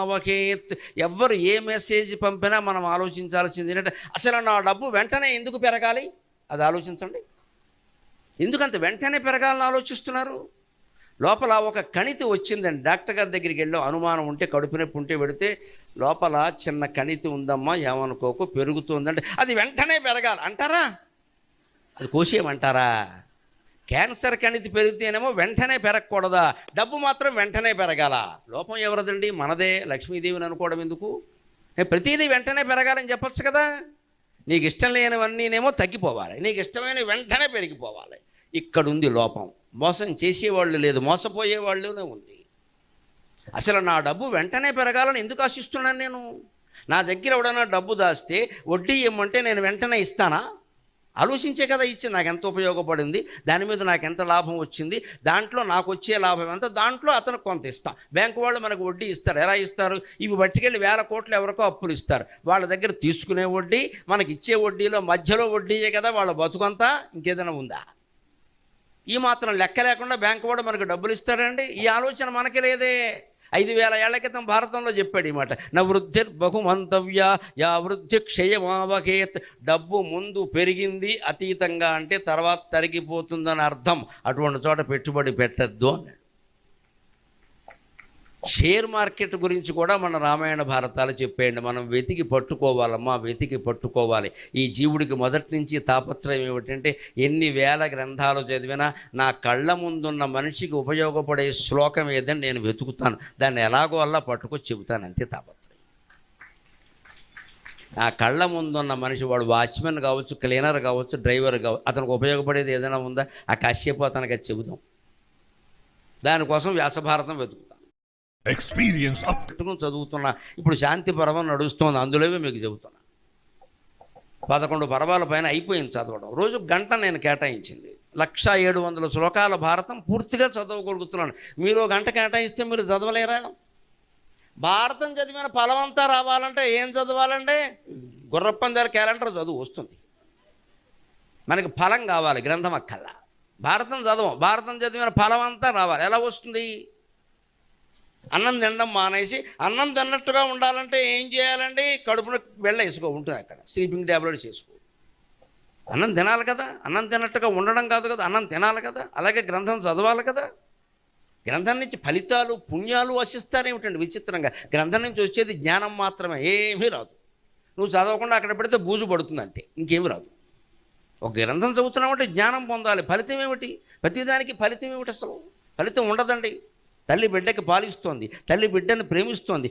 అవకేత్. ఎవ్వరు ఏ మెసేజ్ పంపినా మనం ఆలోచించాల్సింది ఏంటంటే, అసలు నా డబ్బు వెంటనే ఎందుకు పెరగాలి? అది ఆలోచించండి. ఎందుకంత వెంటనే పెరగాలని ఆలోచిస్తున్నారు? లోపల ఒక కణితి వచ్చిందండి. డాక్టర్ గారి దగ్గరికి వెళ్ళాం, అనుమానం ఉంటే, కడుపు నొప్పి ఉంటే పెడితే, లోపల చిన్న కణితి ఉందమ్మా, ఏమనుకోకు, పెరుగుతుందంటే అది వెంటనే పెరగాలి అంటారా? అది కోసేయమంటారా? క్యాన్సర్ కణితి పెరిగితేనేమో వెంటనే పెరగకూడదా? డబ్బు మాత్రం వెంటనే పెరగాల. లోపం ఎవరిదండి? మనదే. లక్ష్మీదేవిని అనుకోవడం ఎందుకు? ప్రతిదీ వెంటనే పెరగాలని చెప్పొచ్చు కదా. నీకు ఇష్టం లేనివన్నీనేమో తగ్గిపోవాలి, నీకు ఇష్టమైన వెంటనే పెరిగిపోవాలి. ఇక్కడుంది లోపం. మోసం చేసేవాళ్ళు లేదు, మోసపోయేవాళ్ళునే ఉంది. అసలు నా డబ్బు వెంటనే పెరగాలని ఎందుకు ఆశిస్తున్నాను నేను? నా దగ్గర ఎవడన్నా డబ్బు దాస్తే వడ్డీ ఇవ్వమంటే నేను వెంటనే ఇస్తానా? ఆలోచించే కదా ఇచ్చి నాకు ఎంత ఉపయోగపడింది, దాని మీద నాకు ఎంత లాభం వచ్చింది, దాంట్లో నాకు వచ్చే లాభం ఎంత, దాంట్లో అతనికి కొంత ఇస్తాం. బ్యాంకు వాళ్ళు మనకు వడ్డీ ఇస్తారు. ఎలా ఇస్తారు? ఇవి పట్టుకెళ్ళి వేల కోట్లు ఎవరికో అప్పులు ఇస్తారు. వాళ్ళ దగ్గర తీసుకునే వడ్డీ, మనకి ఇచ్చే వడ్డీలో మధ్యలో వడ్డీయే కదా వాళ్ళ బతుకంతా. ఇంకేదైనా ఉందా? ఈ మాత్రం లెక్క లేకుండా బ్యాంకు వాడు మనకు డబ్బులు ఇస్తారండి? ఈ ఆలోచన మనకి లేదే. 5000 ఏళ్ల క్రితం భారతంలో చెప్పాడు ఈ మాట. నా వృద్ధిర్ బహుమంతవ్య యా వృద్ధి క్షయమావకేత్. డబ్బు ముందు పెరిగింది అతీతంగా అంటే తర్వాత తరిగిపోతుందని అర్థం. అటువంటి చోట పెట్టుబడి పెట్టద్దు అన్నాడు. షేర్ మార్కెట్ గురించి కూడా మన రామాయణ భారతాలు చెప్పేయండి. మనం వెతికి పట్టుకోవాలమ్మా, వెతికి పట్టుకోవాలి. ఈ జీవుడికి మొదటి నుంచి తాపత్రయం ఏమిటంటే, ఎన్ని వేల గ్రంథాలు చదివినా నా కళ్ళ ముందున్న మనిషికి ఉపయోగపడే శ్లోకం ఏదని నేను వెతుకుతాను, దాన్ని ఎలాగో అలా పట్టుకొచ్చి చెబుతాను, అంతే తాపత్రయం. నా కళ్ళ ముందున్న మనిషి, వాడు వాచ్మెన్ కావచ్చు, క్లీనర్ కావచ్చు, డ్రైవర్ కావచ్చు, అతనికి ఉపయోగపడేది ఏదైనా ఉందా? ఆ కాసేపు అతనికి అది చెబుతాం. దానికోసం వ్యాసభారతం వెతుకుతాం. ఎక్స్పీరియన్స్ పెట్టుకుని చదువుతున్నా. ఇప్పుడు శాంతి పర్వం నడుస్తోంది, అందులోవే మీకు చెబుతున్నా. 11 పర్వాల పైన అయిపోయింది చదవడం. రోజు గంట నేను కేటాయించింది. 1700 శ్లోకాల భారతం పూర్తిగా చదవగలుగుతున్నాను. మీరు గంట కేటాయిస్తే మీరు చదవలేరా? భారతం చదివిన ఫలమంతా రావాలంటే ఏం చదవాలంటే, గుర్రపందాల క్యాలెండర్ చదువు వస్తుంది. మనకి ఫలం కావాలి, గ్రంథం అక్కల్లా. భారతం చదవం, భారతం చదివిన ఫలం అంతా రావాలి. ఎలా వస్తుంది? అన్నం తినడం మానేసి అన్నం తిన్నట్టుగా ఉండాలంటే ఏం చేయాలండి? కడుపున వేసుకో ఉంటుంది, అక్కడ స్లీపింగ్ ట్యాబ్లెట్స్ వేసుకో. అన్నం తినాలి కదా, అన్నం తిన్నట్టుగా ఉండడం కాదు కదా, అన్నం తినాలి కదా. అలాగే గ్రంథం చదవాలి కదా. గ్రంథం నుంచి ఫలితాలు పుణ్యాలు వసిస్తారేమిటండి విచిత్రంగా. గ్రంథం నుంచి వచ్చేది జ్ఞానం మాత్రమే, ఏమీ రాదు. నువ్వు చదవకుండా అక్కడ పెడితే బూజు పడుతుంది అంతే, ఇంకేమీ రాదు. ఒక గ్రంథం చదువుతున్నామంటే జ్ఞానం పొందాలి. ఫలితం ఏమిటి? ప్రతిదానికి ఫలితం ఏమిటి? అసలు ఫలితం ఉండదండి. తల్లి బిడ్డకి పాలిస్తోంది, తల్లి బిడ్డను ప్రేమిస్తోంది.